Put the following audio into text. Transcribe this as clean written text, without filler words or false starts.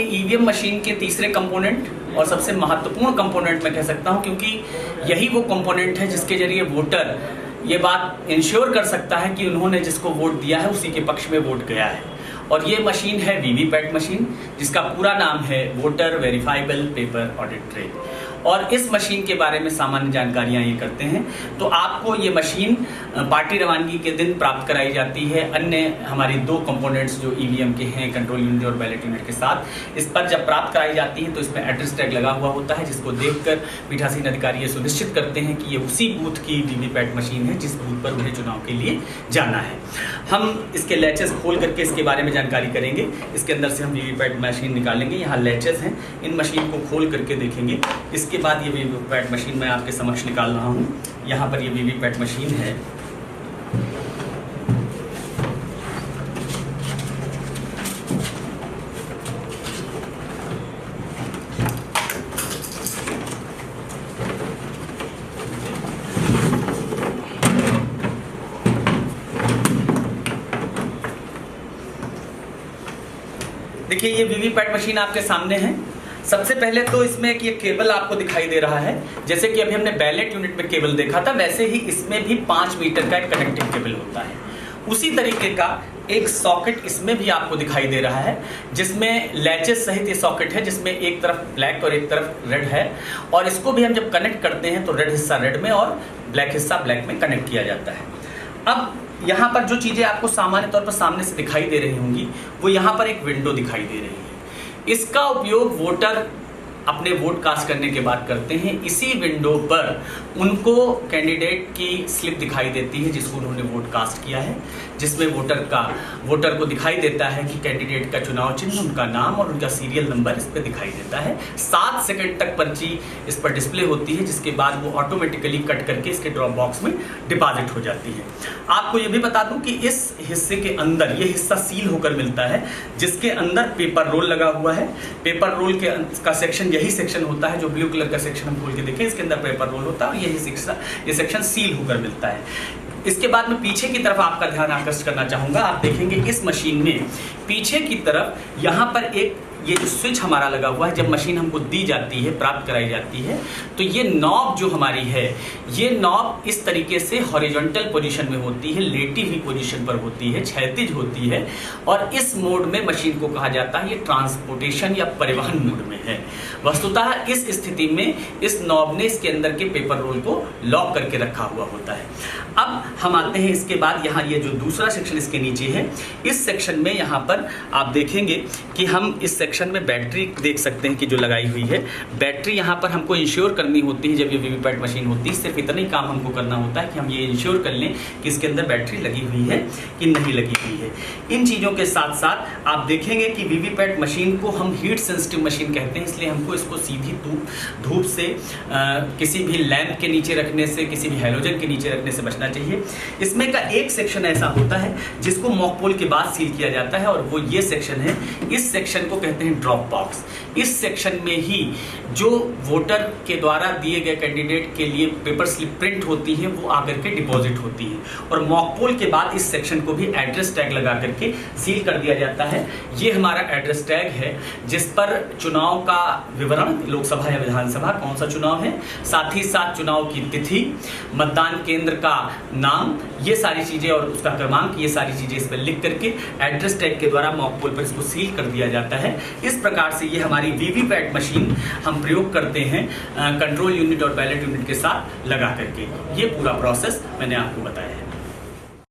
EVM machine के तीसरे component और सबसे महत्वपूर्ण कंपोनेंट मैं कह सकता हूं, क्योंकि यही वो कंपोनेंट है जिसके जरिए वोटर ये बात इंश्योर कर सकता है कि उन्होंने जिसको वोट दिया है उसी के पक्ष में वोट गया है। और ये मशीन है वीवीपैट मशीन, जिसका पूरा नाम है voter verifiable paper audit trail. और इस मशीन के बारे में सामान्य जानकारियां ये करते हैं। तो आपको ये मशीन पार्टी रवानगी के दिन प्राप्त कराई जाती है अन्य हमारी दो कंपोनेंट्स जो ईवीएम के हैं, कंट्रोल यूनिट और बैलेट यूनिट के साथ। इस पर जब प्राप्त कराई जाती है तो इसमें एड्रेस टैग लगा हुआ होता है, जिसको देखकर पीठासीन अधिकारी ये सुनिश्चित करते हैं कि ये उसी बूथ की वीवीपैट मशीन है जिस बूथ पर उन्हें चुनाव के लिए जाना है। हम इसके लैचेस खोल करके इसके बारे में जानकारी करेंगे। इसके अंदर से हम वीवीपैट मशीन निकालेंगे। यहाँ लैचेस हैं, इन मशीन को खोल करके देखेंगे। इसके बाद ये वीवीपैट मशीन मैं आपके समक्ष निकाल रहा हूँ। यहाँ पर ये वीवीपैट मशीन है। देखिए ये वीवीपैट मशीन आपके सामने है। सबसे पहले तो इसमें एक ये केबल आपको दिखाई दे रहा है। जैसे कि अभी हमने बैलेट यूनिट में केबल देखा था, वैसे ही इसमें भी 5 मीटर का एक कनेक्टिंग केबल होता है। उसी तरीके का एक सॉकेट इसमें भी आपको दिखाई दे रहा है, जिसमें लैचेस सहित ये सॉकेट है, जिसमें एक तरफ ब्लैक और एक तरफ रेड है। और इसको भी हम जब कनेक्ट करते हैं तो रेड हिस्सा रेड में और ब्लैक हिस्सा ब्लैक में कनेक्ट किया जाता है। अब यहाँ पर जो चीजें आपको सामान्य तौर पर सामने से दिखाई दे रही होंगी, वो यहाँ पर एक विंडो दिखाई दे रही है। इसका उपयोग वोटर अपने वोट कास्ट करने के बाद करते हैं। इसी विंडो पर उनको कैंडिडेट की स्लिप दिखाई देती है जिसको उन्होंने वोट कास्ट किया है, जिसमें वोटर को दिखाई देता है कि कैंडिडेट का चुनाव चिन्ह, उनका नाम और उनका सीरियल नंबर इस पर दिखाई देता है। 7 सेकंड तक पर्ची इस पर डिस्प्ले होती है, जिसके बाद वो ऑटोमेटिकली कट करके इसके ड्रॉप बॉक्स में डिपॉजिट हो जाती है। आपको ये भी बता दूं कि इस हिस्से के अंदर ये हिस्सा सील होकर मिलता है, जिसके अंदर पेपर रोल लगा हुआ है। पेपर रोल का सेक्शन यही सेक्शन होता है जो ब्लू कलर का सेक्शन हम खोल के देखें, इसके अंदर पेपर रोल होता है और ये सेक्शन सील होकर मिलता है। इसके बाद में पीछे की तरफ आपका ध्यान आकर्षित करना चाहूंगा। आप देखेंगे इस मशीन में पीछे की तरफ यहाँ पर एक ये जो स्विच हमारा लगा हुआ है, जब मशीन हमको दी जाती है, प्राप्त कराई जाती है, तो ये नॉब जो हमारी है, ये नॉब इस तरीके से हॉरिजॉन्टल पोजीशन में होती है, लेटी हुई पोजीशन पर होती है, क्षैतिज होती है। और इस मोड में मशीन को कहा जाता है ये ट्रांसपोर्टेशन या परिवहन मोड में है। वस्तुतः इस स्थिति में इस नॉब ने इसके अंदर के पेपर रोल को लॉक करके रखा हुआ होता है। अब हम आते हैं इसके बाद यहाँ ये जो दूसरा सेक्शन इसके नीचे है, इस सेक्शन में यहाँ पर आप देखेंगे कि हम इस सेक्शन में बैटरी देख सकते हैं कि जो लगाई हुई है। बैटरी यहाँ पर हमको इंश्योर करनी होती है जब ये वीवीपैट मशीन होती है। सिर्फ इतना ही काम हमको करना होता है कि हम ये इंश्योर कर लें कि इसके अंदर बैटरी लगी हुई है कि नहीं लगी हुई है। इन चीज़ों के साथ साथ आप देखेंगे कि वीवीपैट मशीन को हम हीट सेंसिटिव मशीन कहते हैं, इसलिए हमको इसको सीधी धूप से किसी भी लैंप के नीचे रखने से, किसी भी हैलोजन के नीचे रखने से बचना चाहिए। इसमें का एक सेक्शन ऐसा होता है जिसको मॉकपोल के बाद सील किया जाता है और वो ये सेक्शन है। इस सेक्शन को कहते हैं ड्रॉप बॉक्स। इस सेक्शन में ही जो वोटर के द्वारा दिए गए कैंडिडेट के लिए पेपर स्लिप प्रिंट होती है वो आकर के डिपॉजिट होती है। और मॉकपोल के बाद इस सेक्शन को भी एड्रेस टैग लगा करके सील कर दिया जाता है। ये हमारा एड्रेस टैग है जिस पर चुनाव का विवरण, लोकसभा या विधानसभा कौन सा चुनाव है, साथ ही साथ चुनाव की तिथि, मतदान केंद्र का नाम, ये सारी चीजें और उसका क्रमांक, ये सारी चीजें इस पर लिख करके एड्रेस टैग के द्वारा मॉकपोल पर इसको सील कर दिया जाता है। इस प्रकार से ये हमारी वीवीपैट मशीन हम प्रयोग करते हैं कंट्रोल यूनिट और बैलेट यूनिट के साथ लगा करके। ये पूरा प्रोसेस मैंने आपको बताया है।